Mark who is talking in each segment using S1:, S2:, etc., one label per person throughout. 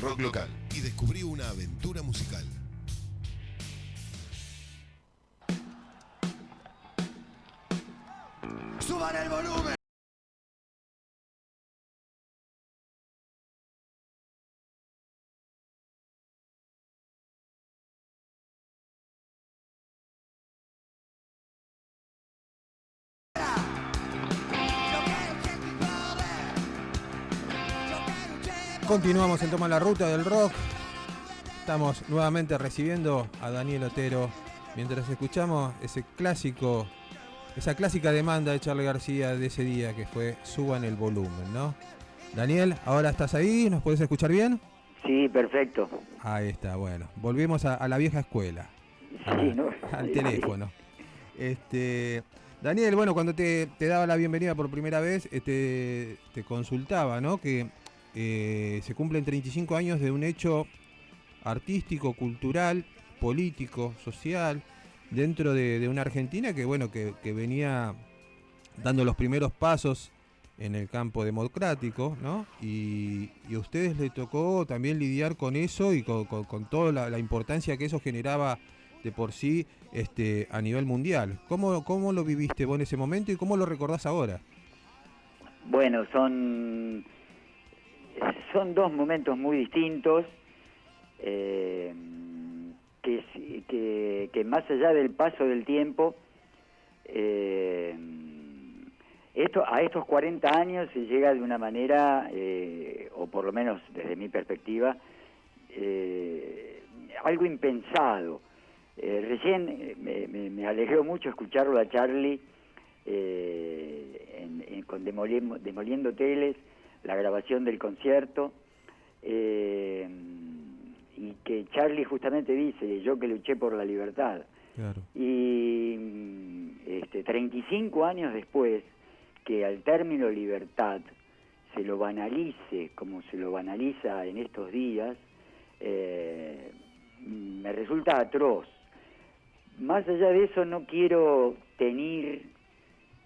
S1: rock local y descubrí una aventura musical. ¡Suban el volumen!
S2: Continuamos en Toma la Ruta del Rock. Estamos nuevamente recibiendo a Daniel Otero mientras escuchamos esa clásica demanda de Charly García de ese día que fue Suban el volumen, ¿no? Daniel, ¿ahora estás ahí? ¿Nos podés escuchar bien?
S3: Sí, perfecto.
S2: Ahí está, bueno. Volvimos a la vieja escuela, al teléfono. Daniel, bueno, cuando te daba la bienvenida por primera vez, te consultaba, ¿no? Que se cumplen 35 años de un hecho artístico, cultural, político, social, dentro de una Argentina que, bueno, que venía dando los primeros pasos en el campo democrático, ¿no? Y a ustedes les tocó también lidiar con eso y con toda la importancia que eso generaba de por sí a nivel mundial. ¿Cómo lo viviste vos en ese momento y cómo lo recordás ahora?
S3: Bueno, son dos momentos muy distintos, que más allá del paso del tiempo, a estos 40 años se llega de una manera, o por lo menos desde mi perspectiva, algo impensado. Recién me alegró mucho escucharlo a Charly con Demoliendo Hoteles, la grabación del concierto, y que Charly justamente dice, yo que luché por la libertad.
S2: Claro.
S3: Y 35 años después, que al término libertad se lo banalice como se lo banaliza en estos días, me resulta atroz. Más allá de eso, no quiero tener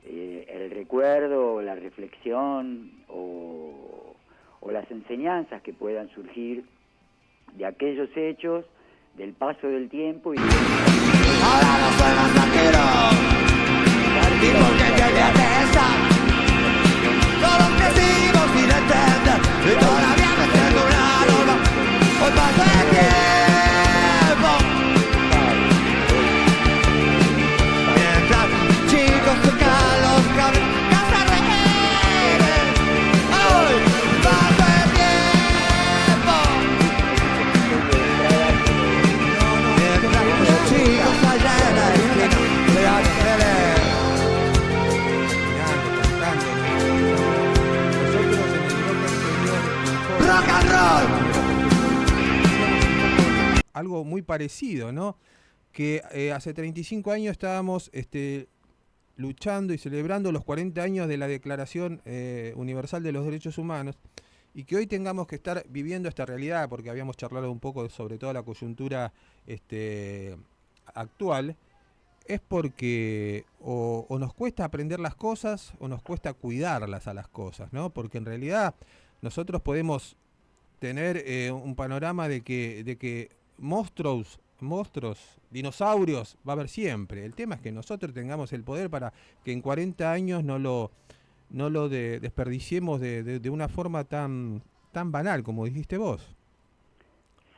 S3: el recuerdo, la reflexión o las enseñanzas que puedan surgir de aquellos hechos, del paso del tiempo y...
S4: Ahora no soy más tranquilo, y porque llegué a esta, solo que sigo sin entender, y todavía no tengo una norma, hoy pasa el tiempo, mientras chicos tocan los cables, casa rehenes, hoy pasa el tiempo, mientras los chicos allá en la esquina de la tele.
S2: Nosotros en el bloque anterior,
S4: Rock and roll.
S2: algo muy parecido, ¿no? Que hace 35 años estábamos luchando y celebrando los 40 años de la Declaración Universal de los Derechos Humanos y que hoy tengamos que estar viviendo esta realidad, porque habíamos charlado un poco sobre toda la coyuntura actual, es porque o nos cuesta aprender las cosas o nos cuesta cuidarlas a las cosas, ¿no? Porque en realidad nosotros podemos tener un panorama de que monstruos, dinosaurios, va a haber siempre. El tema es que nosotros tengamos el poder para que en 40 años no lo desperdiciemos de una forma tan banal como dijiste vos.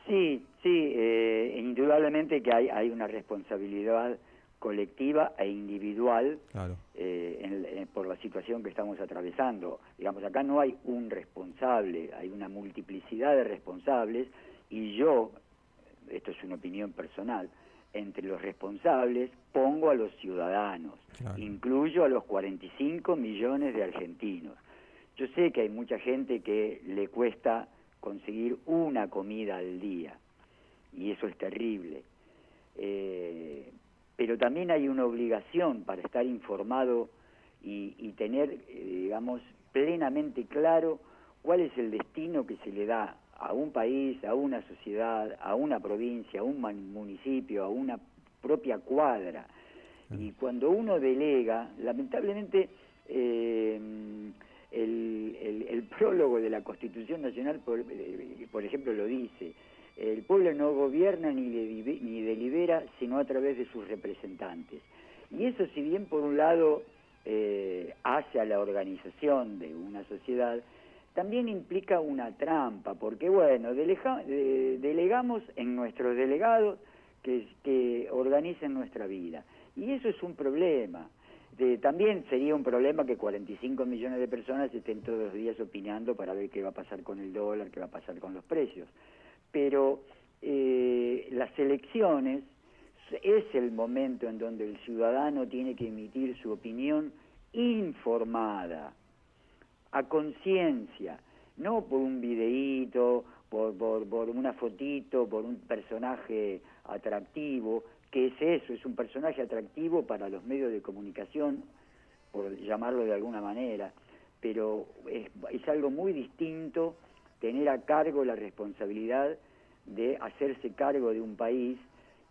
S3: Sí, indudablemente que hay una responsabilidad colectiva e individual,
S2: Claro.
S3: por la situación que estamos atravesando. Digamos, acá no hay un responsable, hay una multiplicidad de responsables, y yo, esto es una opinión personal, entre los responsables pongo a los ciudadanos,
S2: Claro.
S3: incluyo a los 45 millones de argentinos. Yo sé que hay mucha gente que le cuesta conseguir una comida al día, y eso es terrible. Pero también hay una obligación para estar informado y tener, digamos, plenamente claro cuál es el destino que se le da a un país, a una sociedad, a una provincia, a un municipio, a una propia cuadra. Y cuando uno delega, lamentablemente el prólogo de la Constitución Nacional, por ejemplo, lo dice: el pueblo no gobierna ni delibera sino a través de sus representantes. Y eso, si bien por un lado hace a la organización de una sociedad, también implica una trampa, porque bueno, delegamos en nuestros delegados que organicen nuestra vida, y eso es un problema. También sería un problema que 45 millones de personas estén todos los días opinando para ver qué va a pasar con el dólar, qué va a pasar con los precios. Pero las elecciones es el momento en donde el ciudadano tiene que emitir su opinión informada, a conciencia, no por un videíto, por una fotito, por un personaje atractivo, que es eso, es un personaje atractivo para los medios de comunicación, por llamarlo de alguna manera, pero es algo muy distinto tener a cargo la responsabilidad de hacerse cargo de un país,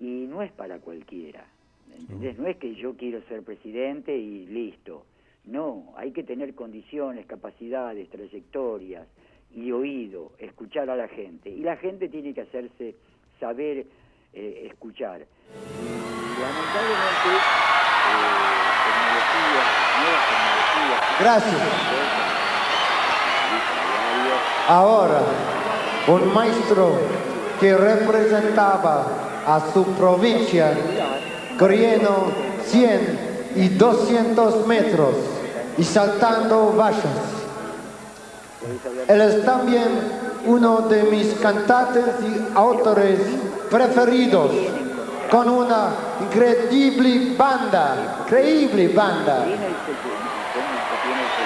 S3: y no es para cualquiera, ¿entendés? No es que yo quiero ser presidente y listo. No, hay que tener condiciones, capacidades, trayectorias y oído, escuchar a la gente. Y la gente tiene que hacerse saber escuchar. Y lamentablemente, nuevas tecnologías...
S5: Gracias. Ahora, un maestro que representaba a su provincia corriendo 100 y 200 metros y saltando vallas. Él es también uno de mis cantantes y autores preferidos, con una increíble banda,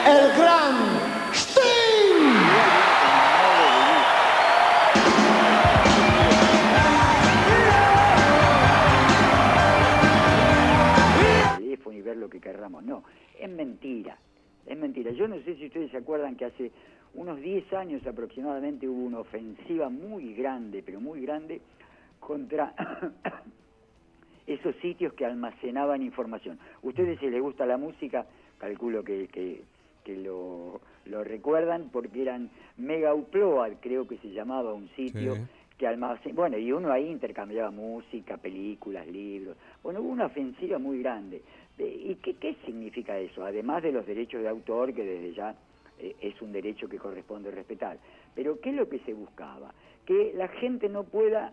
S5: el gran Sting.
S3: Y ver lo que querramos. No, es mentira. Yo no sé si ustedes se acuerdan que hace unos 10 años aproximadamente hubo una ofensiva muy grande, pero muy grande, contra esos sitios que almacenaban información. Ustedes, si les gusta la música, calculo que lo recuerdan, porque eran Mega Upload, creo que se llamaba un sitio, sí, que almacenaba, bueno, y uno ahí intercambiaba música, películas, libros. Bueno, hubo una ofensiva muy grande. ¿Y qué significa eso? Además de los derechos de autor, que desde ya es un derecho que corresponde respetar. Pero ¿qué es lo que se buscaba? Que la gente no pueda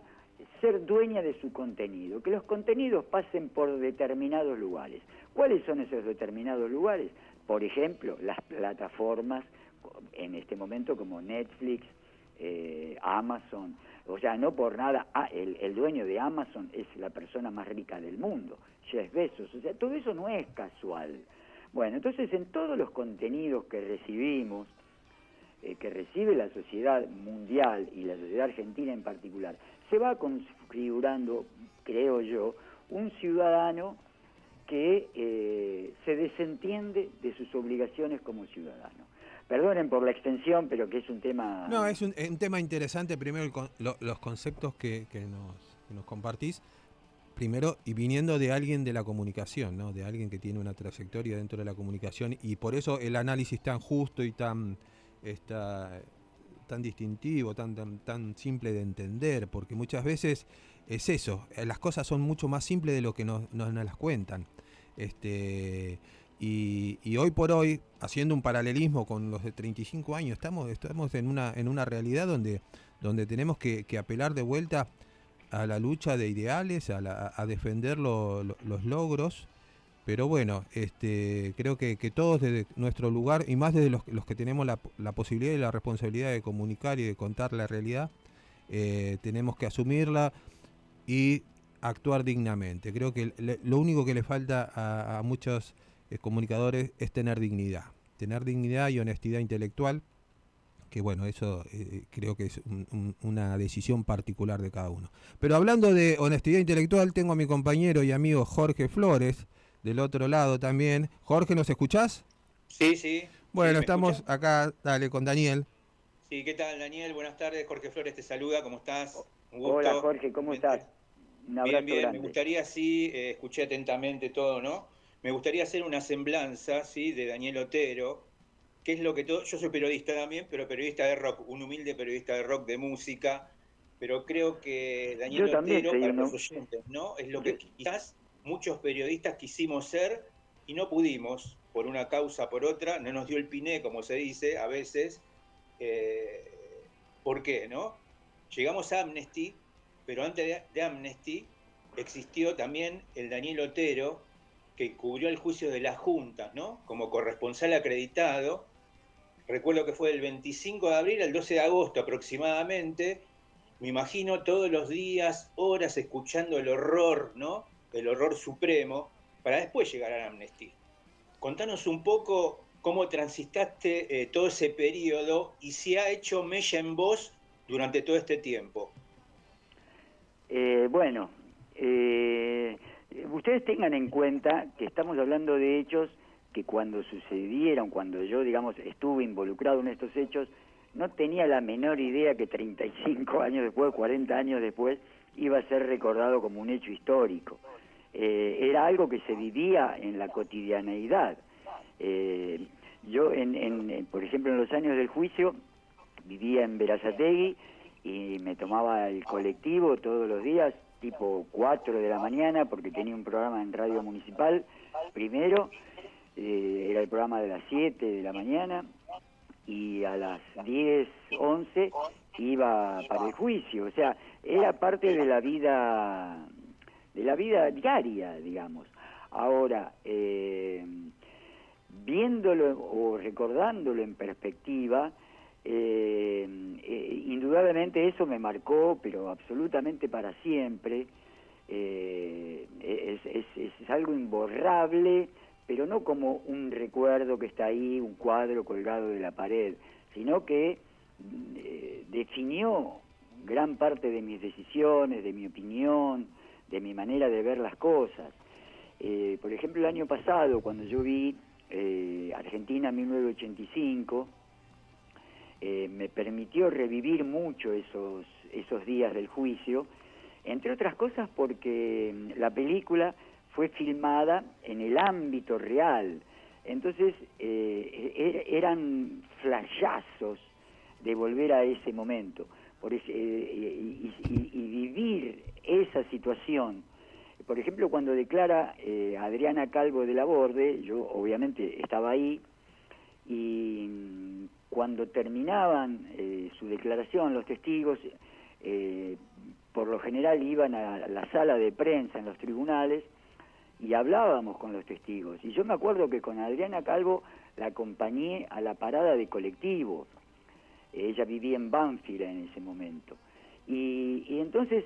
S3: ser dueña de su contenido, que los contenidos pasen por determinados lugares. ¿Cuáles son esos determinados lugares? Por ejemplo, las plataformas, en este momento, como Netflix, Amazon. O sea, no por nada, el dueño de Amazon es la persona más rica del mundo, Jeff Bezos. O sea, todo eso no es casual. Bueno, entonces, en todos los contenidos que recibimos, que recibe la sociedad mundial y la sociedad argentina en particular, se va configurando, creo yo, un ciudadano que se desentiende de sus obligaciones como ciudadano. Perdonen por la extensión, pero que es un tema...
S2: No, es un tema interesante. Primero, los conceptos que nos compartís. Primero, y viniendo de alguien de la comunicación, ¿no? De alguien que tiene una trayectoria dentro de la comunicación, y por eso el análisis tan justo y tan distintivo, tan simple de entender, porque muchas veces es eso, las cosas son mucho más simples de lo que nos las cuentan. Y hoy por hoy, haciendo un paralelismo con los de 35 años, estamos en una realidad donde tenemos que apelar de vuelta a la lucha de ideales, a defender los logros. Pero bueno, creo que todos desde nuestro lugar, y más desde los que tenemos la posibilidad y la responsabilidad de comunicar y de contar la realidad, tenemos que asumirla y actuar dignamente. Creo que lo único que le falta a muchos comunicadores es tener dignidad y honestidad intelectual, que bueno, eso creo que es una decisión particular de cada uno. Pero hablando de honestidad intelectual, tengo a mi compañero y amigo Jorge Flores del otro lado también. Jorge, ¿nos escuchás?
S6: Sí.
S2: Bueno,
S6: sí,
S2: estamos
S6: escucha?
S2: acá, dale, con Daniel.
S6: Sí, ¿qué tal, Daniel? Buenas tardes, Jorge Flores te saluda, ¿cómo estás? Un gusto.
S3: Hola, Jorge, ¿cómo estás? Un abrazo
S6: Bien,
S3: grande.
S6: me gustaría, escuché atentamente todo, ¿no? Me gustaría hacer una semblanza, ¿sí?, de Daniel Otero, qué es lo que todo... Yo soy periodista también, pero periodista de rock, un humilde periodista de rock, de música, pero creo que Daniel
S3: Yo también
S6: Otero,
S3: soy
S6: para
S3: uno.
S6: los oyentes, ¿no? Es lo
S3: Yo,
S6: que quizás muchos periodistas quisimos ser y no pudimos, por una causa, por otra, no nos dio el piné, como se dice a veces. ¿Por qué, no? Llegamos a Amnesty, pero antes de Amnesty existió también el Daniel Otero, que cubrió el juicio de las juntas, ¿no? Como corresponsal acreditado. Recuerdo que fue del 25 de abril al 12 de agosto aproximadamente. Me imagino todos los días, horas, escuchando el horror, ¿no? El horror supremo, para después llegar a Amnesty. Contanos un poco cómo transitaste todo ese periodo y si ha hecho mella en vos durante todo este tiempo.
S3: Bueno, ustedes tengan en cuenta que estamos hablando de hechos que cuando sucedieron, cuando yo, digamos, estuve involucrado en estos hechos, no tenía la menor idea que 35 años después, 40 años después, iba a ser recordado como un hecho histórico. Era algo que se vivía en la cotidianeidad. Yo, por ejemplo, en los años del juicio, vivía en Berazategui y me tomaba el colectivo todos los días, tipo 4 de la mañana, porque tenía un programa en Radio Municipal, primero, era el programa de las 7 de la mañana, y a las 10, 11 iba para el juicio. O sea, era parte de la vida diaria, digamos. Ahora, viéndolo o recordándolo en perspectiva, indudablemente eso me marcó, pero absolutamente para siempre. Es algo imborrable, pero no como un recuerdo que está ahí, un cuadro colgado de la pared, sino que definió gran parte de mis decisiones, de mi opinión, de mi manera de ver las cosas. Por ejemplo, el año pasado, cuando yo vi Argentina 1985, me permitió revivir mucho esos días del juicio, entre otras cosas porque la película fue filmada en el ámbito real. Entonces eran flashazos de volver a ese momento y vivir esa situación. Por ejemplo, cuando declara Adriana Calvo de la Borde, yo obviamente estaba ahí, y cuando terminaban su declaración los testigos, por lo general iban a la sala de prensa en los tribunales y hablábamos con los testigos. Y yo me acuerdo que con Adriana Calvo la acompañé a la parada de colectivo. Ella vivía en Banfield en ese momento. Y entonces,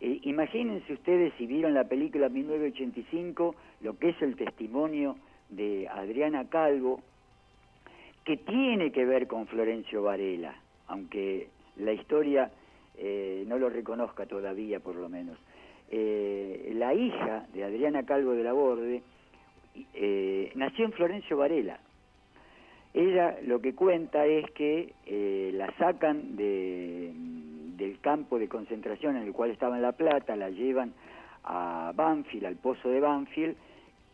S3: imagínense ustedes, si vieron la película 1985, lo que es el testimonio de Adriana Calvo, que tiene que ver con Florencio Varela, aunque la historia no lo reconozca todavía, por lo menos. La hija de Adriana Calvo de la Borde nació en Florencio Varela. Ella lo que cuenta es que la sacan del campo de concentración en el cual estaba en La Plata, la llevan a Banfield, al pozo de Banfield,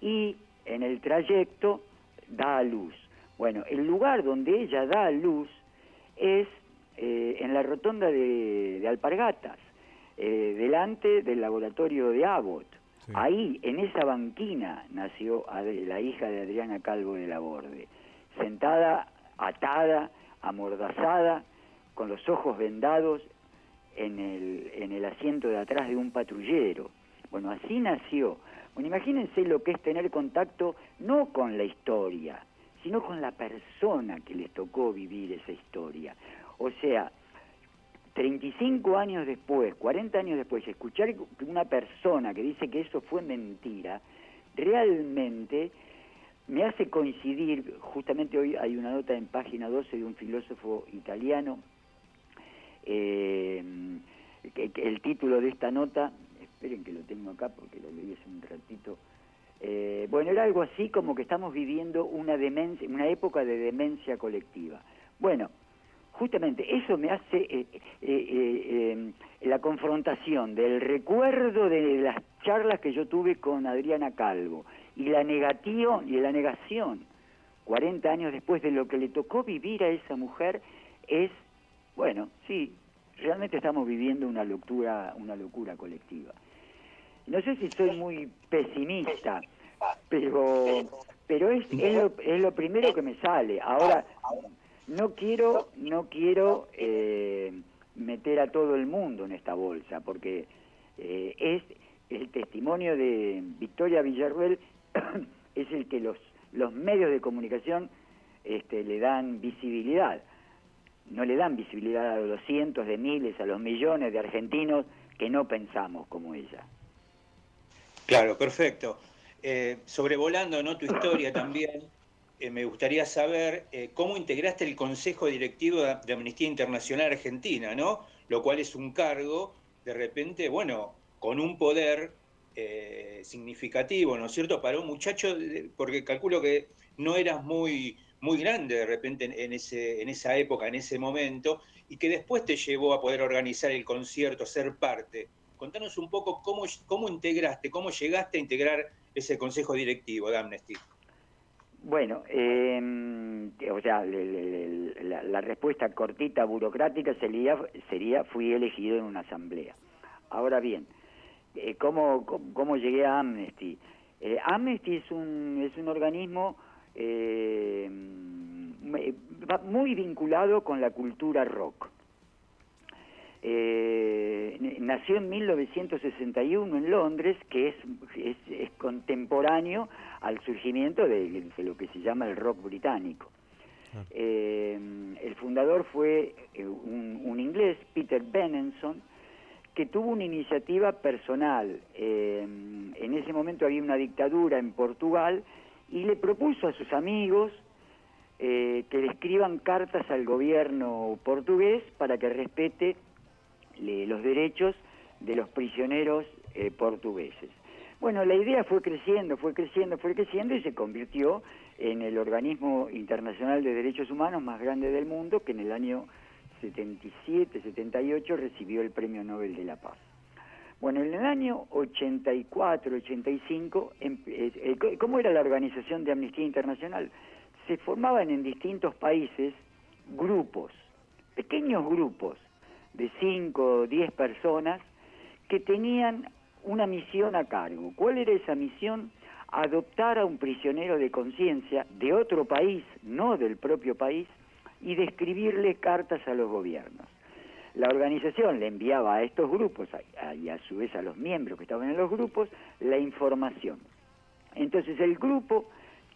S3: y en el trayecto da a luz. Bueno, el lugar donde ella da a luz es en la rotonda de Alpargatas, delante del laboratorio de Abbott. Sí. Ahí, en esa banquina, nació la hija de Adriana Calvo de la Borde, sentada, atada, amordazada, con los ojos vendados en el asiento de atrás de un patrullero. Bueno, así nació. Bueno, imagínense lo que es tener contacto no con la historia, sino con la persona que les tocó vivir esa historia. O sea, 35 años después, 40 años después, escuchar una persona que dice que eso fue mentira, realmente me hace coincidir. Justamente hoy hay una nota en página 12 de un filósofo italiano, el título de esta nota, esperen que lo tengo acá porque lo leí hace un ratito. Bueno, era algo así como que estamos viviendo una época de demencia colectiva. Bueno, justamente eso me hace la confrontación del recuerdo de las charlas que yo tuve con Adriana Calvo y la negación 40 años después de lo que le tocó vivir a esa mujer, es, bueno, sí, realmente estamos viviendo una locura colectiva. No sé si soy muy pesimista, pero es lo primero que me sale. Ahora, no quiero meter a todo el mundo en esta bolsa, porque es el testimonio de Victoria Villarruel es el que los medios de comunicación le dan visibilidad. No le dan visibilidad a los cientos de miles, a los millones de argentinos que no pensamos como ella.
S6: Claro, perfecto. Sobrevolando, ¿no?, tu historia también, me gustaría saber cómo integraste el Consejo Directivo de Amnistía Internacional Argentina, ¿no? Lo cual es un cargo, de repente, bueno, con un poder significativo, ¿no es cierto?, para un muchacho, porque calculo que no eras muy grande de repente en esa época, en ese momento, y que después te llevó a poder organizar el concierto, ser parte. Contanos un poco cómo integraste, cómo llegaste a integrar ese consejo directivo de Amnesty.
S3: Bueno, o sea, la respuesta cortita, burocrática, sería fui elegido en una asamblea. Ahora bien, ¿cómo llegué a Amnesty? Amnesty es un organismo muy vinculado con la cultura rock. Nació en 1961 en Londres, que es contemporáneo al surgimiento de lo que se llama el rock británico. El fundador fue un inglés, Peter Benenson, que tuvo una iniciativa personal. En ese momento había una dictadura en Portugal y le propuso a sus amigos que le escriban cartas al gobierno portugués para que respete los derechos de los prisioneros portugueses. Bueno, la idea fue creciendo y se convirtió en el organismo internacional de derechos humanos más grande del mundo, que en el año 77-78 recibió el Premio Nobel de la Paz. Bueno, en el año 84-85, ¿cómo era la organización de Amnistía Internacional? Se formaban en distintos países grupos, pequeños grupos, de 5 o 10 personas que tenían una misión a cargo. ¿Cuál era esa misión? Adoptar a un prisionero de conciencia de otro país, no del propio país, y de escribirle cartas a los gobiernos. La organización le enviaba a estos grupos y a su vez a los miembros que estaban en los grupos la información. Entonces el grupo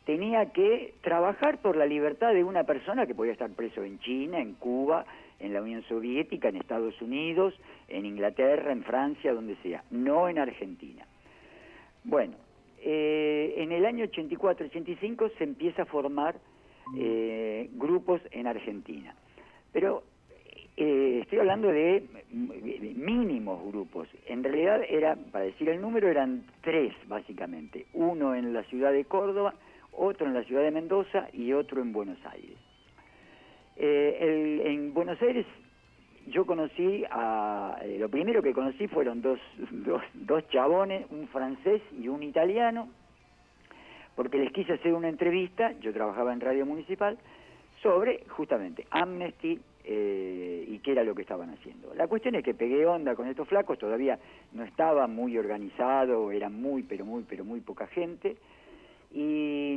S3: tenía que trabajar por la libertad de una persona que podía estar preso en China, en Cuba, en la Unión Soviética, en Estados Unidos, en Inglaterra, en Francia, donde sea, no en Argentina. Bueno, en el año 84-85 se empieza a formar grupos en Argentina, pero estoy hablando de mínimos grupos. En realidad para decir el número, eran 3 básicamente, uno en la ciudad de Córdoba, otro en la ciudad de Mendoza y otro en Buenos Aires. En Buenos Aires yo conocí lo primero que conocí fueron dos chabones, un francés y un italiano, porque les quise hacer una entrevista, yo trabajaba en Radio Municipal, sobre justamente Amnesty y qué era lo que estaban haciendo. La cuestión es que pegué onda con estos flacos, todavía no estaba muy organizado, era muy poca gente, y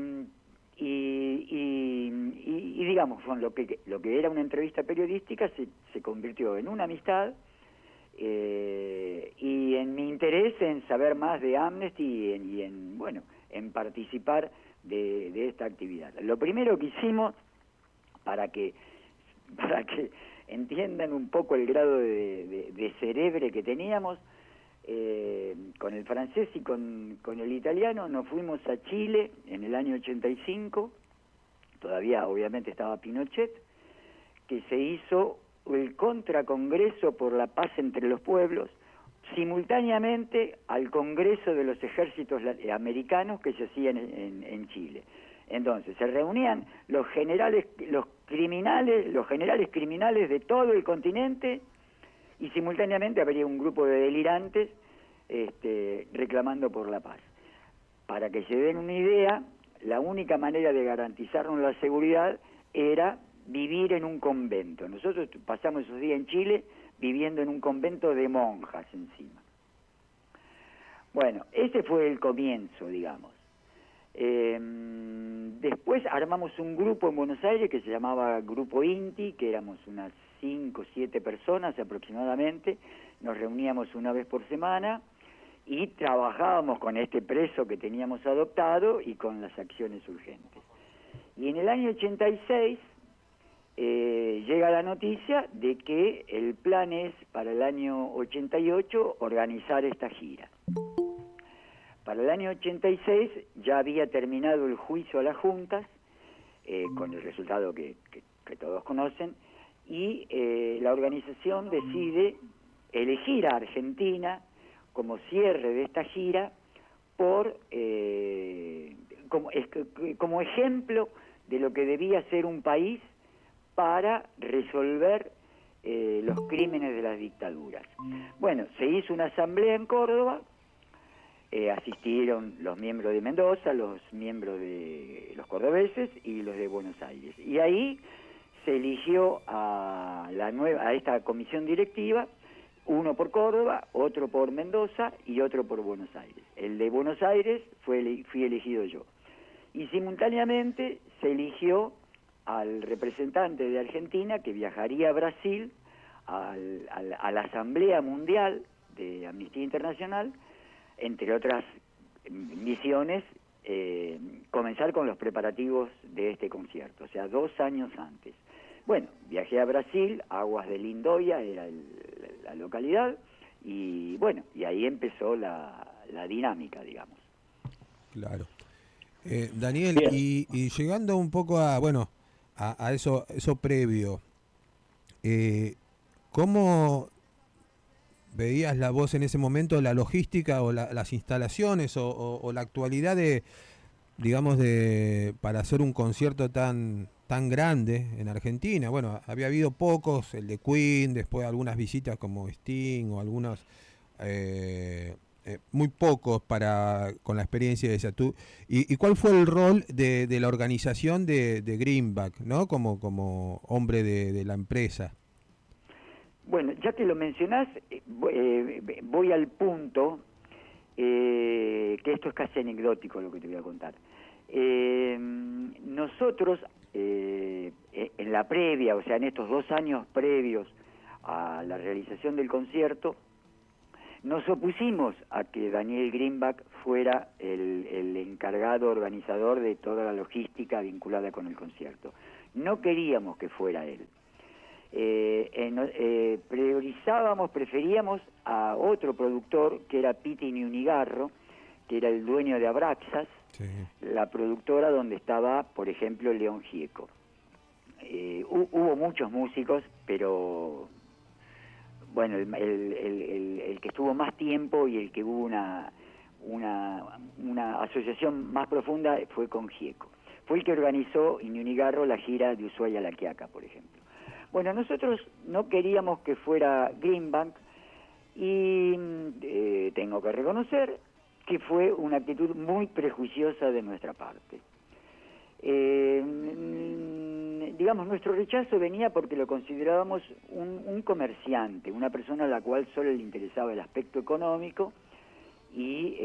S3: digamos, con lo que era una entrevista periodística se convirtió en una amistad, y en mi interés en saber más de Amnesty y en participar de esta actividad. Lo primero que hicimos, para que entiendan un poco el grado de cerebre que teníamos, con el francés y con el italiano, nos fuimos a Chile en el año 85, todavía obviamente estaba Pinochet, que se hizo el Contracongreso por la Paz entre los Pueblos, simultáneamente al Congreso de los Ejércitos Americanos que se hacían en Chile. Entonces se reunían los generales criminales de todo el continente, y simultáneamente habría un grupo de delirantes reclamando por la paz. Para que se den una idea, la única manera de garantizarnos la seguridad era vivir en un convento. Nosotros pasamos esos días en Chile viviendo en un convento de monjas encima. Bueno, ese fue el comienzo, digamos. Después armamos un grupo en Buenos Aires que se llamaba Grupo Inti, que éramos unas 5 o 7 personas aproximadamente. Nos reuníamos una vez por semana y trabajábamos con este preso que teníamos adoptado y con las acciones urgentes. Y en el año 86 llega la noticia de que el plan es para el año 88 organizar esta gira. Para el año 86 ya había terminado el juicio a las juntas, con el resultado que todos conocen, y la organización decide elegir a Argentina como cierre de esta gira como ejemplo de lo que debía ser un país para resolver los crímenes de las dictaduras. Bueno, se hizo una asamblea en Córdoba, asistieron los miembros de Mendoza, los miembros de los cordobeses y los de Buenos Aires. Y ahí se eligió a esta comisión directiva, uno por Córdoba, otro por Mendoza y otro por Buenos Aires. El de Buenos Aires fui elegido yo. Y simultáneamente se eligió al representante de Argentina que viajaría a Brasil a la Asamblea Mundial de Amnistía Internacional, entre otras misiones, comenzar con los preparativos de este concierto, o sea, 2 años antes. Bueno, viajé a Brasil, Aguas de Lindóia era la localidad, y bueno, y ahí empezó la dinámica, digamos.
S2: Claro. Daniel, y llegando un poco a eso previo, ¿cómo veías la voz en ese momento, la logística o las instalaciones o la actualidad para hacer un concierto tan grande en Argentina? Bueno, había habido pocos, el de Queen, después algunas visitas como Sting o algunos muy pocos con la experiencia de esa. ¿Y cuál fue el rol de la organización de Greenback, ¿no? como hombre de la empresa?
S3: Bueno, ya que lo mencionás, voy al punto, que esto es casi anecdótico lo que te voy a contar. Nosotros, en la previa, o sea, en estos 2 años previos a la realización del concierto, nos opusimos a que Daniel Greenback fuera el encargado organizador de toda la logística vinculada con el concierto. No queríamos que fuera él. Preferíamos a otro productor que era Piti Ñunigarro, que era el dueño de Abraxas, sí, la productora donde estaba, por ejemplo, León Gieco. Hubo muchos músicos, pero bueno, el que estuvo más tiempo y el que hubo una asociación más profunda fue con Gieco. Fue el que organizó Ñunigarro la gira de Ushuaia a La Quiaca, por ejemplo. Bueno, nosotros no queríamos que fuera Greenback y tengo que reconocer que fue una actitud muy prejuiciosa de nuestra parte. Digamos, nuestro rechazo venía porque lo considerábamos un comerciante, una persona a la cual solo le interesaba el aspecto económico y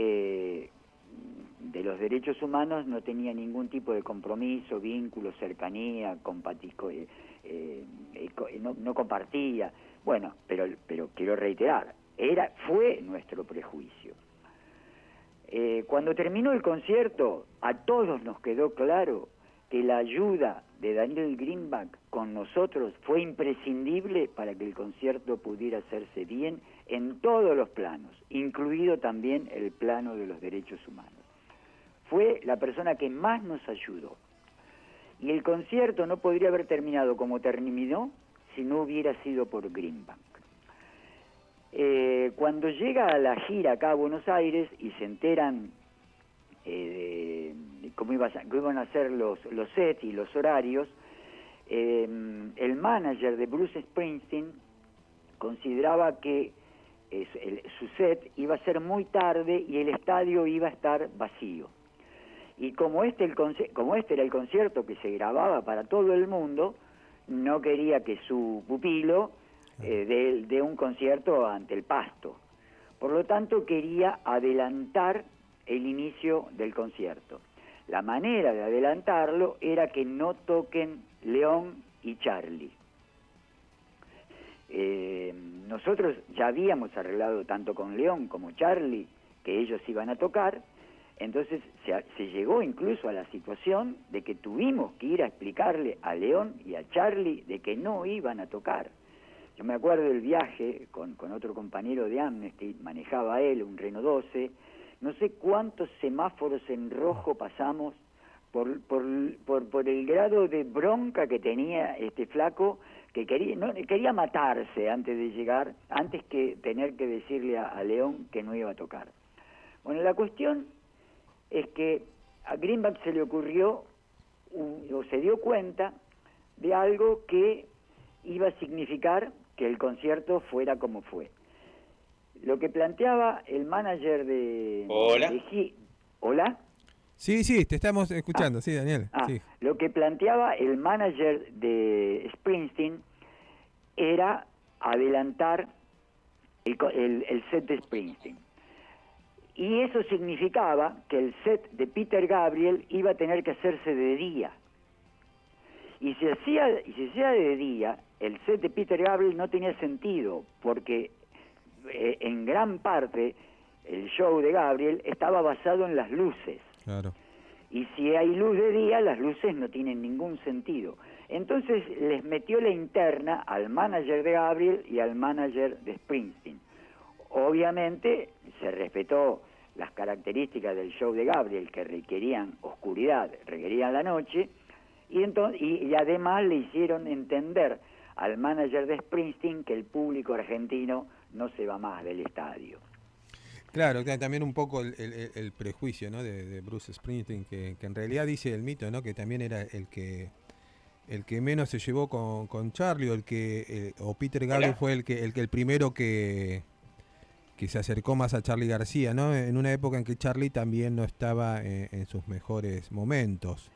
S3: de los derechos humanos no tenía ningún tipo de compromiso, vínculo, cercanía, no compartía. Bueno, pero quiero reiterar, fue nuestro prejuicio. Cuando terminó el concierto, a todos nos quedó claro que la ayuda de Daniel Greenback con nosotros fue imprescindible para que el concierto pudiera hacerse bien en todos los planos, incluido también el plano de los derechos humanos. Fue la persona que más nos ayudó. Y el concierto no podría haber terminado como terminó si no hubiera sido por Greenback. Cuando llega a la gira acá a Buenos Aires y se enteran cómo iban a ser los sets y los horarios, el manager de Bruce Springsteen consideraba que su set iba a ser muy tarde y el estadio iba a estar vacío. Y como este era el concierto que se grababa para todo el mundo, no quería que su pupilo dé un concierto ante el pasto. Por lo tanto, quería adelantar el inicio del concierto. La manera de adelantarlo era que no toquen León y Charlie. Nosotros ya habíamos arreglado tanto con León como Charlie que ellos iban a tocar, entonces se llegó incluso a la situación de que tuvimos que ir a explicarle a León y a Charlie de que no iban a tocar. Yo me acuerdo del viaje con otro compañero de Amnesty, manejaba él un Renault 12, no sé cuántos semáforos en rojo pasamos por el grado de bronca que tenía este flaco, que quería matarse antes de llegar, antes que tener que decirle a León que no iba a tocar. Bueno, la cuestión es que a Greenback se le ocurrió o se dio cuenta de algo que iba a significar que el concierto fuera como fue. Lo que planteaba el manager de...
S6: Hola.
S3: ¿Hola?
S2: Sí, te estamos escuchando, sí, Daniel. Sí.
S3: Lo que planteaba el manager de Springsteen era adelantar el set de Springsteen. Y eso significaba que el set de Peter Gabriel iba a tener que hacerse de día. Y si se hacía de día, el set de Peter Gabriel no tenía sentido, porque en gran parte el show de Gabriel estaba basado en las luces.
S2: Claro.
S3: Y si hay luz de día, las luces no tienen ningún sentido. Entonces les metió la interna al manager de Gabriel y al manager de Springsteen. Obviamente se respetó las características del show de Gabriel, que requerían oscuridad, requerían la noche, y además le hicieron entender al manager de Springsteen que el público argentino no se va más del estadio.
S2: Claro, también un poco el prejuicio, ¿no?, de Bruce Springsteen, que en realidad dice el mito, ¿no?, que también era el que menos se llevó con Charlie, o Peter Gabriel fue el primero que se acercó más a Charly García, ¿no?, en una época en que Charly también no estaba en sus mejores momentos.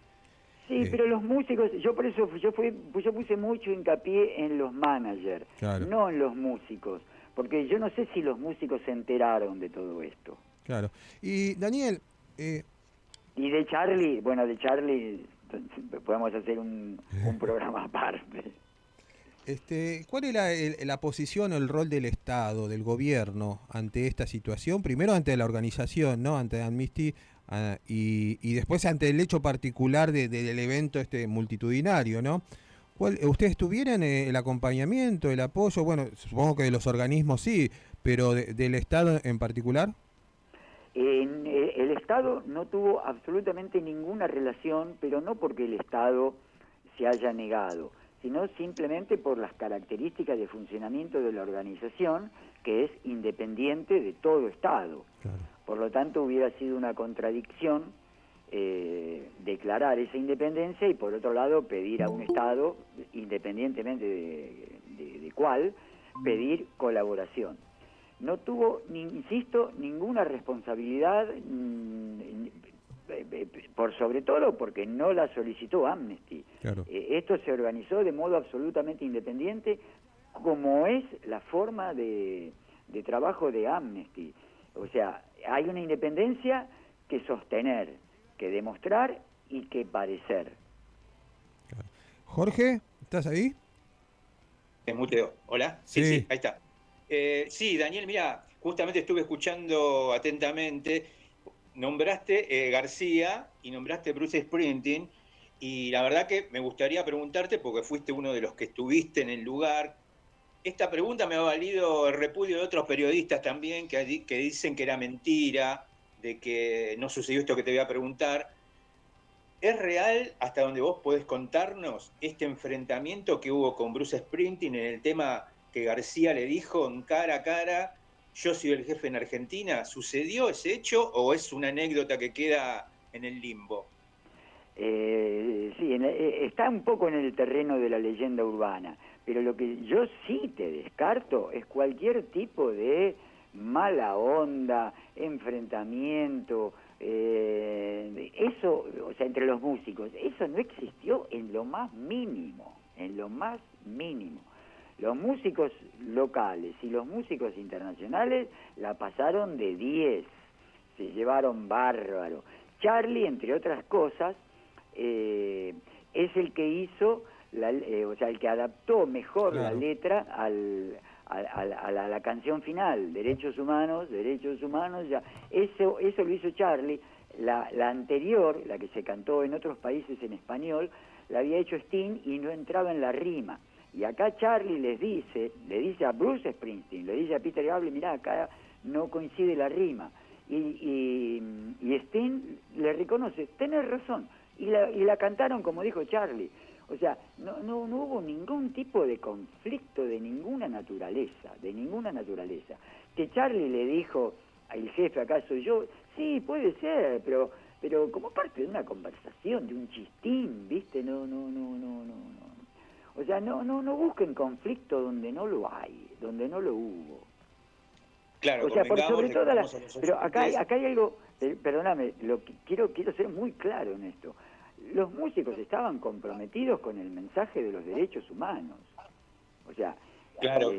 S3: Sí, pero los músicos, yo puse mucho hincapié en los managers,
S2: claro,
S3: no en los músicos, porque yo no sé si los músicos se enteraron de todo esto.
S2: Claro. Y Daniel...
S3: Y de Charlie podemos hacer un programa aparte.
S2: ¿Cuál era la posición o el rol del Estado, del gobierno, ante esta situación? Primero ante la organización, ¿no?, ante Amnesty, y después ante el hecho particular del evento multitudinario, ¿no? ¿Ustedes tuvieron el acompañamiento, el apoyo? Bueno, supongo que de los organismos sí, pero del Estado en particular.
S3: El Estado no tuvo absolutamente ninguna relación, pero no porque el Estado se haya negado, sino simplemente por las características de funcionamiento de la organización, que es independiente de todo Estado.
S2: Claro.
S3: Por lo tanto, hubiera sido una contradicción declarar esa independencia y, por otro lado, pedir a un Estado, independientemente de cuál, pedir colaboración. No tuvo, insisto, ninguna responsabilidad, sobre todo porque no la solicitó Amnesty.
S2: Claro.
S3: Esto se organizó de modo absolutamente independiente, como es la forma de trabajo de Amnesty. O sea, hay una independencia que sostener, que demostrar y que parecer.
S2: Claro. Jorge, ¿estás ahí?
S6: Es muteo. ¿Hola? Sí, ahí está. Sí, Daniel, mira, justamente estuve escuchando atentamente. Nombraste García y nombraste Bruce Springsteen, y la verdad que me gustaría preguntarte, porque fuiste uno de los que estuviste en el lugar, esta pregunta me ha valido el repudio de otros periodistas también que dicen que era mentira, de que no sucedió esto que te voy a preguntar. ¿Es real, hasta donde vos podés contarnos, este enfrentamiento que hubo con Bruce Springsteen en el tema que García le dijo en cara a cara: yo soy el jefe en Argentina? ¿Sucedió ese hecho o es una anécdota que queda en el limbo?
S3: Sí, está un poco en el terreno de la leyenda urbana, pero lo que yo sí te descarto es cualquier tipo de mala onda, enfrentamiento, Eso, o sea, entre los músicos, eso no existió en lo más mínimo, en lo más mínimo. Los músicos locales y los músicos internacionales la pasaron de 10, se llevaron bárbaro. Charlie, entre otras cosas, es el que hizo, o sea, el que adaptó mejor la letra a la canción final, derechos humanos, ya. Eso lo hizo Charlie. La anterior, la que se cantó en otros países en español, la había hecho Sting y no entraba en la rima. Y acá Charlie le dice a Bruce Springsteen, le dice a Peter Gabriel, mirá, acá no coincide la rima. Y Sting le reconoce, tenés razón, y la cantaron como dijo Charlie. O sea, no hubo ningún tipo de conflicto de ninguna naturaleza. Que Charlie le dijo, el jefe acá soy yo, sí, puede ser, pero como parte de una conversación, de un chistín, ¿viste? No. O sea, no busquen conflicto donde no lo hay, donde no lo hubo.
S6: Claro,
S3: o sea, sobre todo pero acá hay algo, perdóname, quiero ser muy claro en esto. Los músicos estaban comprometidos con el mensaje de los derechos humanos. O sea,
S6: claro.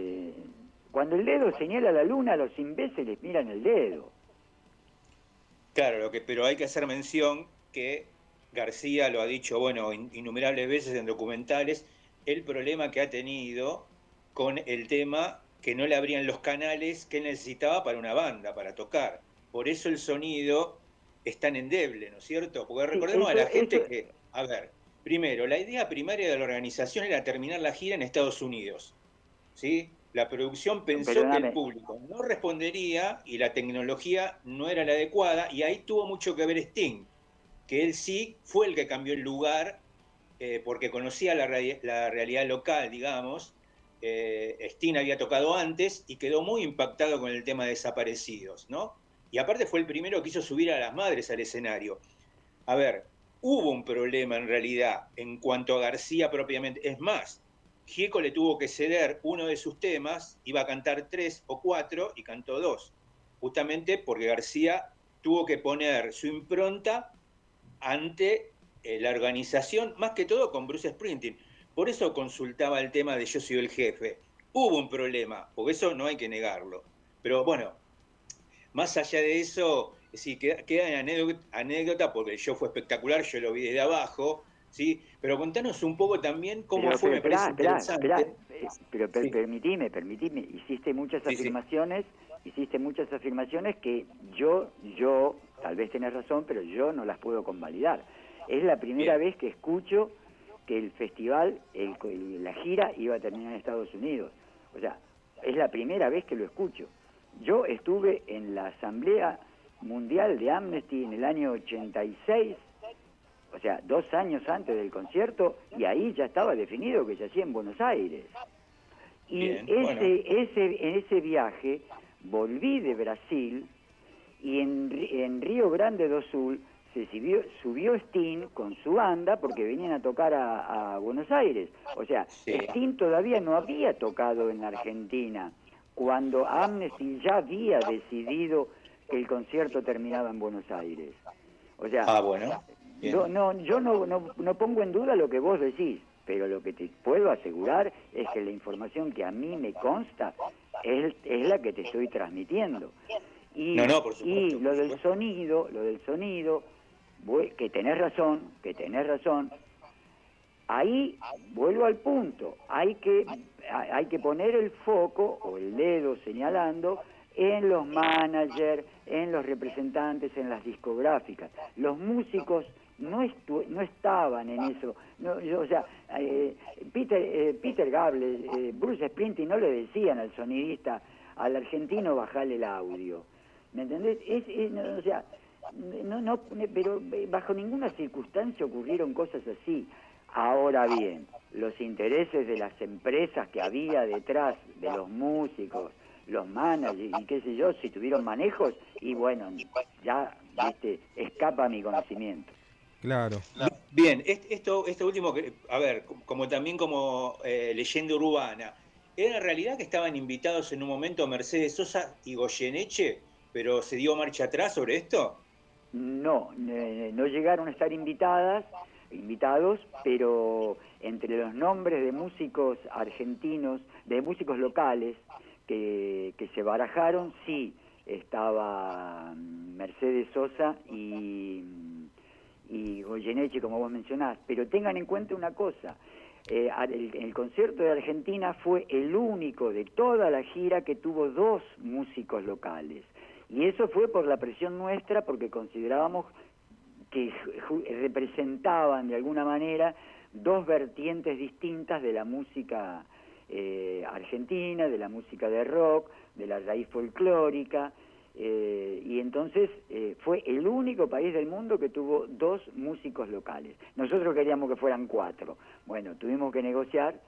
S3: Cuando el dedo señala la luna, los imbéciles miran el dedo.
S6: Claro, pero hay que hacer mención que García lo ha dicho, bueno, innumerables veces en documentales, el problema que ha tenido con el tema que no le abrían los canales que necesitaba para una banda, para tocar. Por eso el sonido es tan endeble, ¿no es cierto? Porque recordemos a la gente que, a ver, primero, la idea primaria de la organización era terminar la gira en Estados Unidos, ¿sí? La producción pensó que el público no respondería y la tecnología no era la adecuada, y ahí tuvo mucho que ver Sting, que él sí fue el que cambió el lugar, porque conocía la realidad local, digamos. Sting había tocado antes y quedó muy impactado con el tema de Desaparecidos, ¿no? Y aparte fue el primero que hizo subir a las madres al escenario. A ver, hubo un problema en realidad en cuanto a García propiamente. Es más, Gieco le tuvo que ceder uno de sus temas, iba a cantar 3 o 4 y cantó 2, justamente porque García tuvo que poner su impronta ante la organización, más que todo con Bruce Springsteen. Por eso consultaba el tema de Yo soy el jefe. Hubo un problema, porque eso no hay que negarlo. Pero bueno, más allá de eso, sí, queda en anécdota, porque el show fue espectacular, yo lo vi desde abajo, ¿sí? Pero contanos un poco también cómo fue, me parece interesante.
S3: Pero permitime, hiciste muchas afirmaciones que yo, tal vez tenés razón, pero yo no las puedo convalidar. Es la primera vez que escucho que el festival, la gira iba a terminar en Estados Unidos. O sea, es la primera vez que lo escucho. Yo estuve en la Asamblea Mundial de Amnesty en el año 86, o sea, 2 años antes del concierto, y ahí ya estaba definido que se hacía en Buenos Aires. Y
S6: Bien,
S3: en ese viaje volví de Brasil, y en Río Grande do Sul subió Sting con su banda porque venían a tocar a Buenos Aires. O sea, Sting todavía no había tocado en la Argentina cuando Amnesty ya había decidido que el concierto terminaba en Buenos Aires. O sea,
S6: bueno.
S3: yo no pongo en duda lo que vos decís, pero lo que te puedo asegurar es que la información que a mí me consta es la que te estoy transmitiendo. Y,
S6: por supuesto,
S3: y lo del sonido, que tenés razón, ahí vuelvo al punto, hay que poner el foco o el dedo señalando en los managers, en los representantes, en las discográficas. Los músicos no estaban en eso. O sea, Peter Gabriel, Bruce Springsteen no le decían al sonidista, al argentino, bajale el audio. ¿Me entendés? O sea, pero bajo ninguna circunstancia ocurrieron cosas así. Ahora bien, los intereses de las empresas que había detrás de los músicos, los managers y qué sé yo, si tuvieron manejos, y bueno, ya, viste, escapa a mi conocimiento.
S2: Claro.
S6: Bien, esto último, a ver, también como leyenda urbana, ¿era en realidad que estaban invitados en un momento Mercedes Sosa y Goyeneche, pero se dio marcha atrás sobre esto?
S3: No llegaron a estar invitados, pero entre los nombres de músicos argentinos, de músicos locales que se barajaron, sí, estaba Mercedes Sosa y Goyeneche, como vos mencionás. Pero tengan en cuenta una cosa, el concierto de Argentina fue el único de toda la gira que tuvo 2 músicos locales. Y eso fue por la presión nuestra, porque considerábamos que representaban de alguna manera 2 vertientes distintas de la música argentina, de la música de rock, de la raíz folclórica, y entonces fue el único país del mundo que tuvo 2 músicos locales. Nosotros queríamos que fueran 4. Bueno, tuvimos que negociar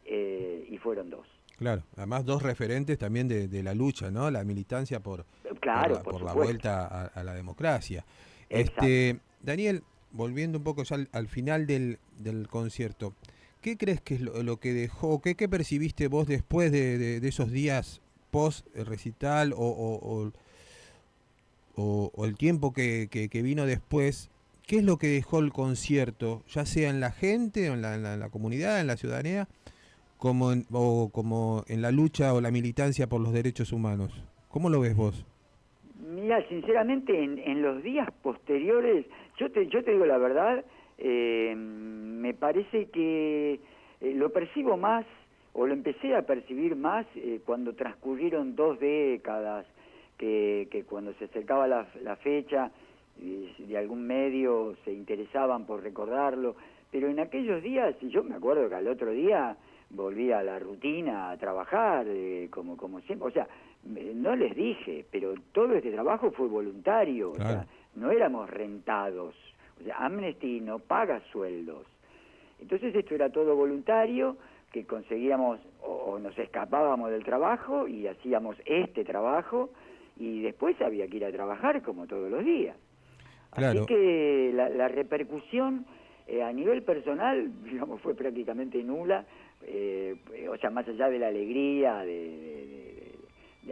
S3: y fueron 2.
S2: Claro, además 2 referentes también de la lucha, ¿no? La militancia por la vuelta a la democracia. Daniel, volviendo un poco ya al final del concierto, ¿qué crees que es lo que dejó, qué percibiste vos después de esos días post recital o el tiempo que vino después? ¿Qué es lo que dejó el concierto, ya sea en la gente, o en la comunidad, en la ciudadanía, como en la lucha o la militancia por los derechos humanos? ¿Cómo lo ves vos?
S3: Mira, sinceramente, en los días posteriores, yo te digo la verdad, me parece que lo percibo más, o lo empecé a percibir más cuando transcurrieron 2 décadas, que cuando se acercaba la fecha, de algún medio se interesaban por recordarlo, pero en aquellos días, yo me acuerdo que al otro día volví a la rutina, a trabajar, como siempre. O sea, no les dije, pero todo este trabajo fue voluntario. Claro. O sea, no éramos rentados. O sea, Amnesty no paga sueldos. Entonces esto era todo voluntario, que conseguíamos o nos escapábamos del trabajo y hacíamos este trabajo, y después había que ir a trabajar como todos los días. Claro. Así que la repercusión a nivel personal, digamos, fue prácticamente nula. O sea, más allá de la alegría de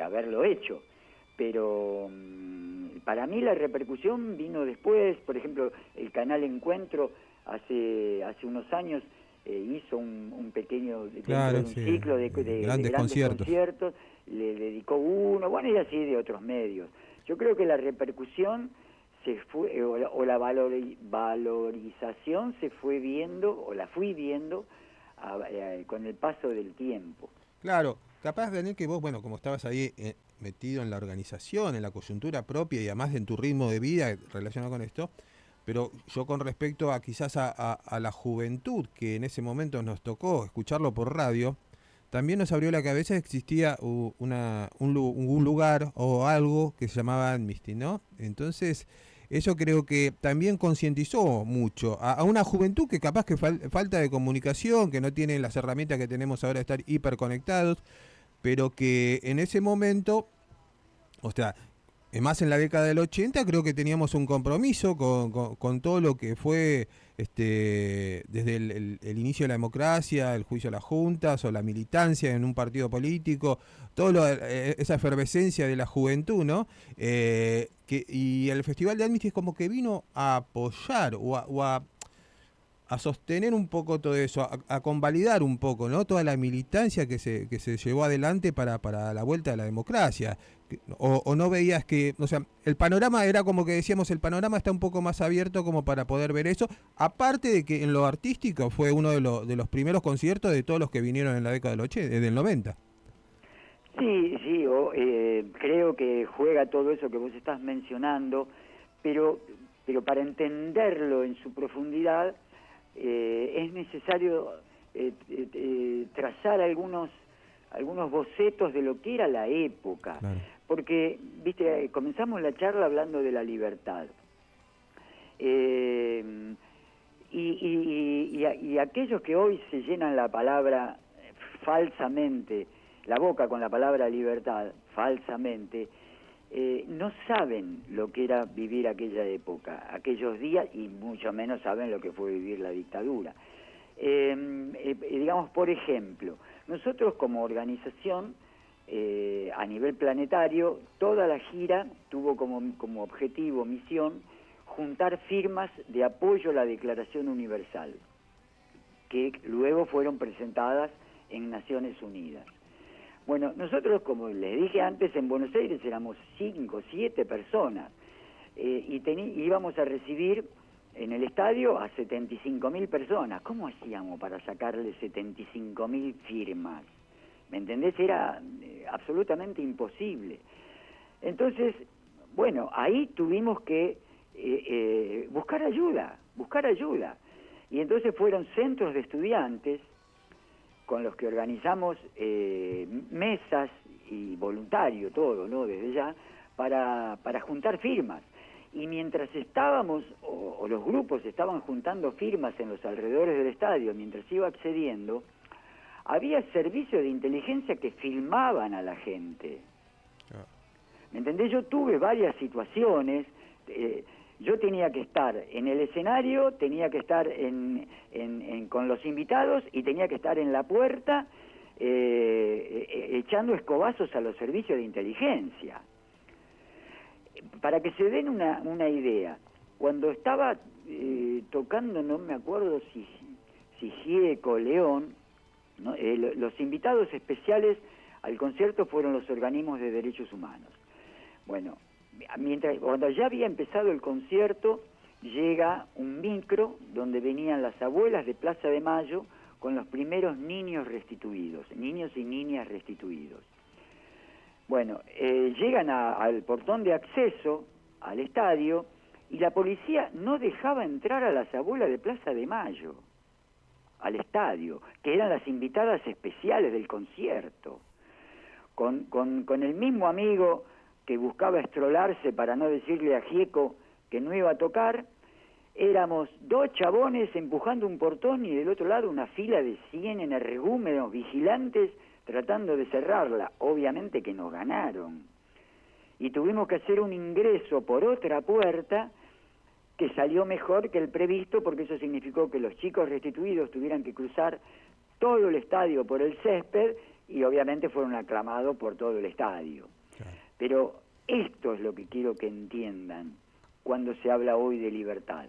S3: haberlo hecho, pero para mí la repercusión vino después. Por ejemplo, el canal Encuentro hace unos años hizo un pequeño ciclo de grandes conciertos, le dedicó uno, bueno, y así de otros medios. Yo creo que la repercusión se fue, o la valorización se fue viendo, o la fui viendo con el paso del tiempo.
S2: Claro, capaz, Daniel, que vos, bueno, como estabas ahí metido en la organización, en la coyuntura propia y además en tu ritmo de vida relacionado con esto, pero yo con respecto a quizás a la juventud que en ese momento nos tocó escucharlo por radio, también nos abrió la cabeza. Existía un lugar o algo que se llamaba Amnesty, ¿no? Entonces eso creo que también concientizó mucho a una juventud que capaz que falta de comunicación, que no tiene las herramientas que tenemos ahora de estar hiperconectados, pero que en ese momento, o sea, más en la década del 80, creo que teníamos un compromiso con todo lo que fue desde el inicio de la democracia, el juicio a las juntas o la militancia en un partido político, esa efervescencia de la juventud, ¿no? Y el Festival de Amnesty es como que vino a apoyar o a sostener un poco todo eso, a convalidar un poco, ¿no? Toda la militancia que se llevó adelante para la vuelta a la democracia. O no veías que, o sea, el panorama era como que decíamos, el panorama está un poco más abierto como para poder ver eso, aparte de que en lo artístico fue uno de los primeros conciertos de todos los que vinieron en la década del 90.
S3: Sí, creo que juega todo eso que vos estás mencionando, pero para entenderlo en su profundidad es necesario trazar algunos bocetos de lo que era la época. Claro. Porque, viste, comenzamos la charla hablando de la libertad. Y aquellos que hoy se llenan la palabra falsamente, la boca con la palabra libertad, falsamente, no saben lo que era vivir aquella época, aquellos días, y mucho menos saben lo que fue vivir la dictadura. Digamos, por ejemplo, nosotros como organización, a nivel planetario, toda la gira tuvo como objetivo, misión, juntar firmas de apoyo a la Declaración Universal, que luego fueron presentadas en Naciones Unidas. Bueno, nosotros, como les dije antes, en Buenos Aires éramos 5, 7 personas, y íbamos a recibir en el estadio a 75.000 personas. ¿Cómo hacíamos para sacarle 75.000 firmas? ¿Me entendés? Era absolutamente imposible. Entonces, bueno, ahí tuvimos que buscar ayuda. Y entonces fueron centros de estudiantes con los que organizamos mesas y voluntario, todo, ¿no? Desde ya, para juntar firmas. Y mientras estábamos, o los grupos estaban juntando firmas en los alrededores del estadio, mientras iba accediendo, había servicios de inteligencia que filmaban a la gente. ¿Me entendés? Yo tuve varias situaciones. Yo tenía que estar en el escenario, tenía que estar con los invitados y tenía que estar en la puerta echando escobazos a los servicios de inteligencia. Para que se den una idea, cuando estaba tocando, no me acuerdo si Gieco, León, ¿no? Los invitados especiales al concierto fueron los organismos de derechos humanos. Bueno, cuando ya había empezado el concierto, llega un micro donde venían las abuelas de Plaza de Mayo con los primeros niños y niñas restituidos. Bueno, llegan al portón de acceso al estadio y la policía no dejaba entrar a las abuelas de Plaza de Mayo al estadio, que eran las invitadas especiales del concierto, con el mismo amigo que buscaba estrolarse para no decirle a Gieco que no iba a tocar. Éramos 2 chabones empujando un portón y del otro lado una fila de 100 energúmenos vigilantes tratando de cerrarla. Obviamente que nos ganaron. Y tuvimos que hacer un ingreso por otra puerta que salió mejor que el previsto, porque eso significó que los chicos restituidos tuvieran que cruzar todo el estadio por el césped y obviamente fueron aclamados por todo el estadio. Pero esto es lo que quiero que entiendan cuando se habla hoy de libertad.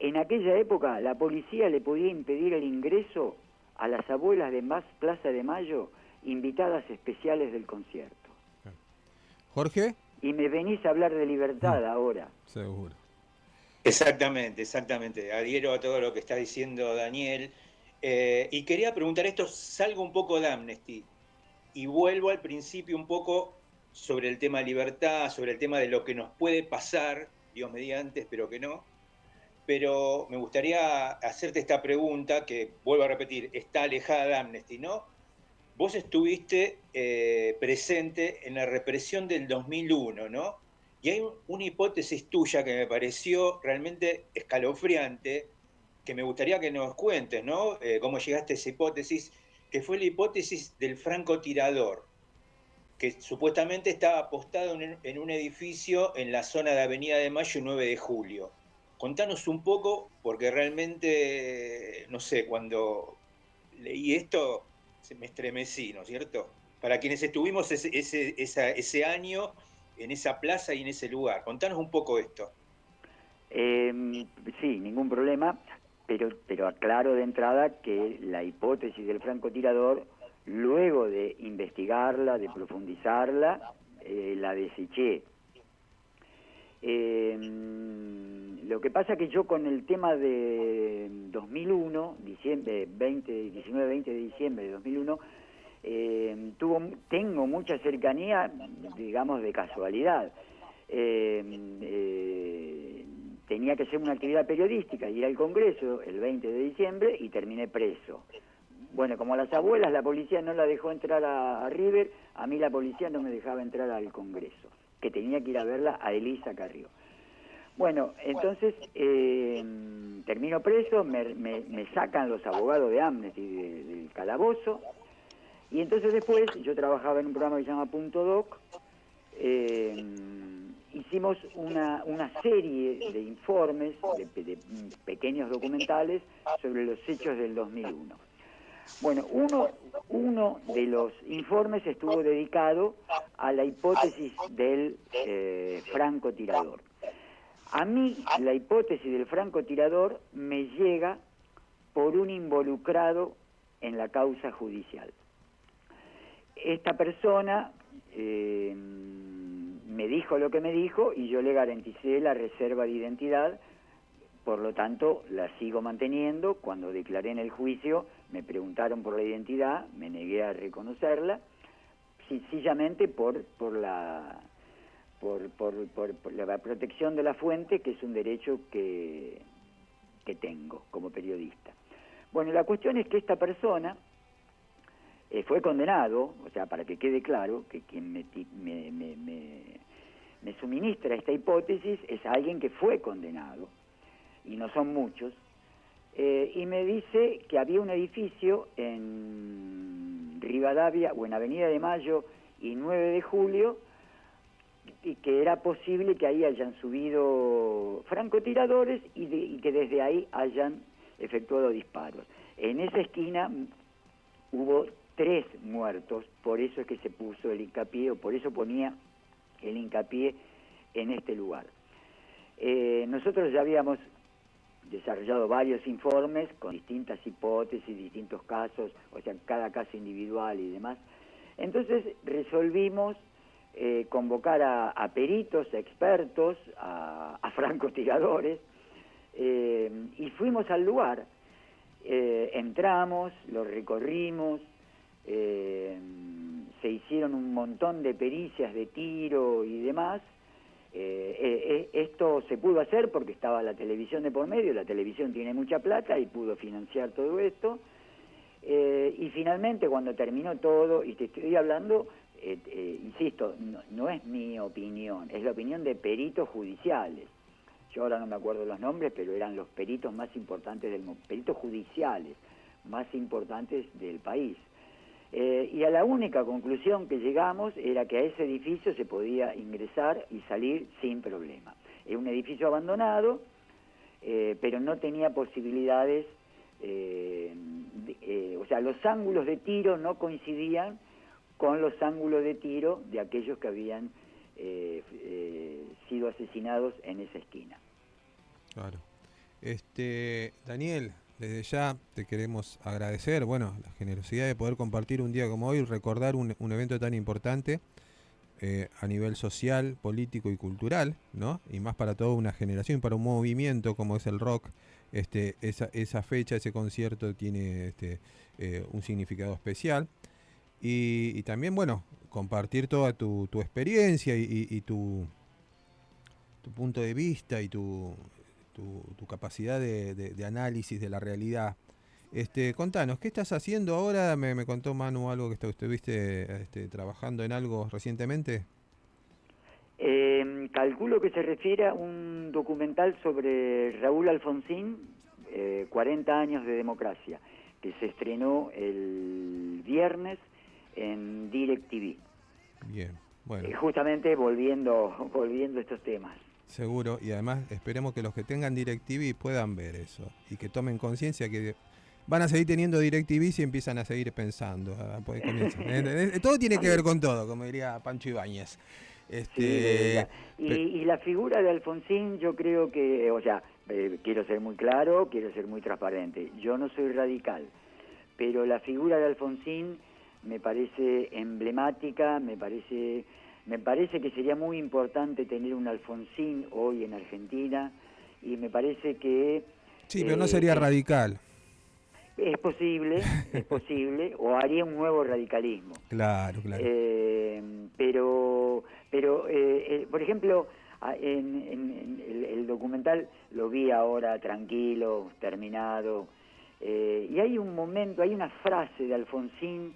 S3: En aquella época la policía le podía impedir el ingreso a las abuelas de Plaza de Mayo, invitadas especiales del concierto.
S2: Jorge.
S3: Y me venís a hablar de libertad ahora.
S2: Seguro.
S6: Exactamente. Adhiero a todo lo que está diciendo Daniel. Y quería preguntar esto, salgo un poco de Amnesty y vuelvo al principio un poco sobre el tema libertad, sobre el tema de lo que nos puede pasar, Dios mediante, espero que no. Pero me gustaría hacerte esta pregunta que, vuelvo a repetir, está alejada de Amnesty, ¿no? Vos estuviste presente en la represión del 2001, ¿no? Y hay una hipótesis tuya que me pareció realmente escalofriante, que me gustaría que nos cuentes, ¿no? Cómo llegaste a esa hipótesis, que fue la hipótesis del francotirador, que supuestamente estaba apostado en un edificio en la zona de Avenida de Mayo y 9 de Julio. Contanos un poco, porque realmente, no sé, cuando leí esto me estremecí, ¿no es cierto? Para quienes estuvimos ese año en esa plaza y en ese lugar. Contanos un poco esto.
S3: Sí, ningún problema, pero aclaro de entrada que la hipótesis del francotirador, luego de investigarla, de profundizarla, la deseché. Lo que pasa que yo con el tema de 2001, 19-20 de diciembre de 2001, tengo mucha cercanía, digamos, de casualidad. Tenía que hacer una actividad periodística, ir al Congreso el 20 de diciembre y terminé preso. Bueno, como a las abuelas la policía no la dejó entrar a River, a mí la policía no me dejaba entrar al Congreso, que tenía que ir a verla a Elisa Carrió. Bueno, entonces termino preso, me sacan los abogados de Amnesty del calabozo, y entonces después yo trabajaba en un programa que se llama Punto Doc. Hicimos una serie de informes, de pequeños documentales sobre los hechos del 2001. Bueno, uno de los informes estuvo dedicado a la hipótesis del francotirador. A mí la hipótesis del francotirador me llega por un involucrado en la causa judicial. Esta persona me dijo lo que me dijo y yo le garanticé la reserva de identidad, por lo tanto la sigo manteniendo. Cuando declaré en el juicio me preguntaron por la identidad, me negué a reconocerla, sencillamente por la protección de la fuente, que es un derecho que tengo como periodista. Bueno, la cuestión es que esta persona fue condenado, o sea, para que quede claro que quien me suministra esta hipótesis es alguien que fue condenado, y no son muchos, y me dice que había un edificio en Rivadavia, o en Avenida de Mayo y 9 de Julio, y que era posible que ahí hayan subido francotiradores y que desde ahí hayan efectuado disparos. En esa esquina hubo 3 muertos, por eso es que se puso el hincapié, o por eso ponía el hincapié en este lugar. Nosotros ya habíamos desarrollado varios informes con distintas hipótesis, distintos casos, o sea, cada caso individual y demás. Entonces resolvimos convocar a peritos, a expertos, a francotiradores, y fuimos al lugar. Entramos, lo recorrimos, se hicieron un montón de pericias de tiro y demás. Esto se pudo hacer porque estaba la televisión de por medio, la televisión tiene mucha plata y pudo financiar todo esto. Y finalmente, cuando terminó todo, y te estoy hablando, insisto, no es mi opinión, es la opinión de peritos judiciales. Yo ahora no me acuerdo los nombres, pero eran los peritos más importantes peritos judiciales más importantes del país. Y a la única conclusión que llegamos era que a ese edificio se podía ingresar y salir sin problema. Es un edificio abandonado, pero no tenía posibilidades, o sea, los ángulos de tiro no coincidían con los ángulos de tiro de aquellos que habían sido asesinados en esa esquina.
S2: Claro. Daniel, desde ya te queremos agradecer, bueno, la generosidad de poder compartir un día como hoy, recordar un evento tan importante a nivel social, político y cultural, ¿no? Y más para toda una generación, para un movimiento como es el rock. Esa fecha, ese concierto tiene un significado especial. Y también, bueno, compartir toda tu experiencia y tu punto de vista y tu capacidad de análisis de la realidad. Contanos, ¿qué estás haciendo ahora? Me contó Manu algo que estuviste trabajando en algo recientemente.
S3: Calculo que se refiere a un documental sobre Raúl Alfonsín, 40 años de democracia, que se estrenó el viernes en DirecTV.
S2: Bien, bueno.
S3: Justamente volviendo a estos temas.
S2: Seguro, y además esperemos que los que tengan DirecTV puedan ver eso y que tomen conciencia que van a seguir teniendo DirecTV si empiezan a seguir pensando. Todo tiene que ver con todo, como diría Pancho Ibáñez.
S3: Y la figura de Alfonsín, yo creo que, o sea, quiero ser muy claro, quiero ser muy transparente. Yo no soy radical, pero la figura de Alfonsín me parece emblemática, me parece que sería muy importante tener un Alfonsín hoy en Argentina, y me parece que...
S2: Sí, pero no sería radical.
S3: Es posible, o haría un nuevo radicalismo.
S2: Claro.
S3: Pero por ejemplo, en el documental lo vi ahora tranquilo, terminado, y hay un momento, hay una frase de Alfonsín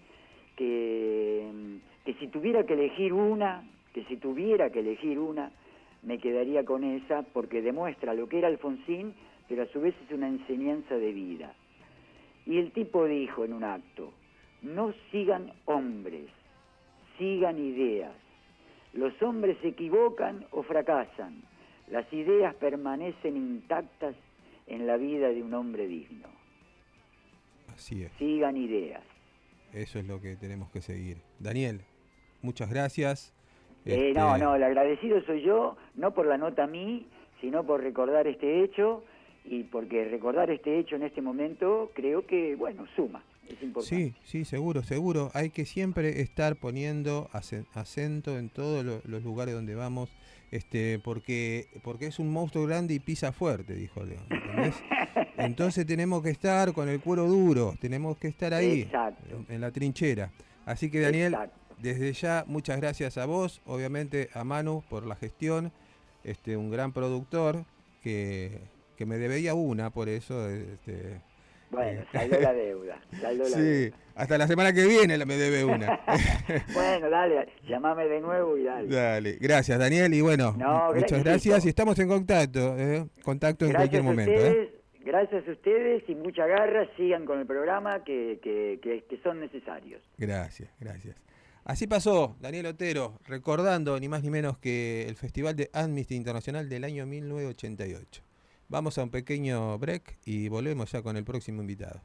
S3: que si tuviera que elegir una, me quedaría con esa, porque demuestra lo que era Alfonsín, pero a su vez es una enseñanza de vida. Y el tipo dijo en un acto: no sigan hombres, sigan ideas. Los hombres se equivocan o fracasan, las ideas permanecen intactas en la vida de un hombre digno.
S2: Así es.
S3: Sigan ideas.
S2: Eso es lo que tenemos que seguir. Daniel, muchas gracias.
S3: No, el agradecido soy yo, no por la nota a mí, sino por recordar este hecho, y porque recordar este hecho en este momento creo que, bueno, suma, es importante.
S2: Sí, seguro. Hay que siempre estar poniendo acento en todos los lugares donde vamos, porque es un monstruo grande y pisa fuerte, dijo León, ¿entendés? Entonces tenemos que estar con el cuero duro, tenemos que estar ahí,
S3: Exacto.
S2: en la trinchera. Así que, Daniel,
S3: Exacto.
S2: desde ya, muchas gracias a vos, obviamente a Manu por la gestión, un gran productor que me debía una, por eso...
S3: Bueno, saldó la deuda.
S2: Sí, hasta la semana que viene me debe una.
S3: Bueno, dale, llamame de nuevo y dale.
S2: Dale, gracias Daniel, y bueno,
S3: No,
S2: muchas gracias y estamos en contacto en cualquier momento.
S3: Gracias a ustedes y mucha garra, sigan con el programa que son necesarios.
S2: Gracias. Así pasó Daniel Otero, recordando ni más ni menos que el Festival de Amnesty Internacional del año 1988. Vamos a un pequeño break y volvemos ya con el próximo invitado.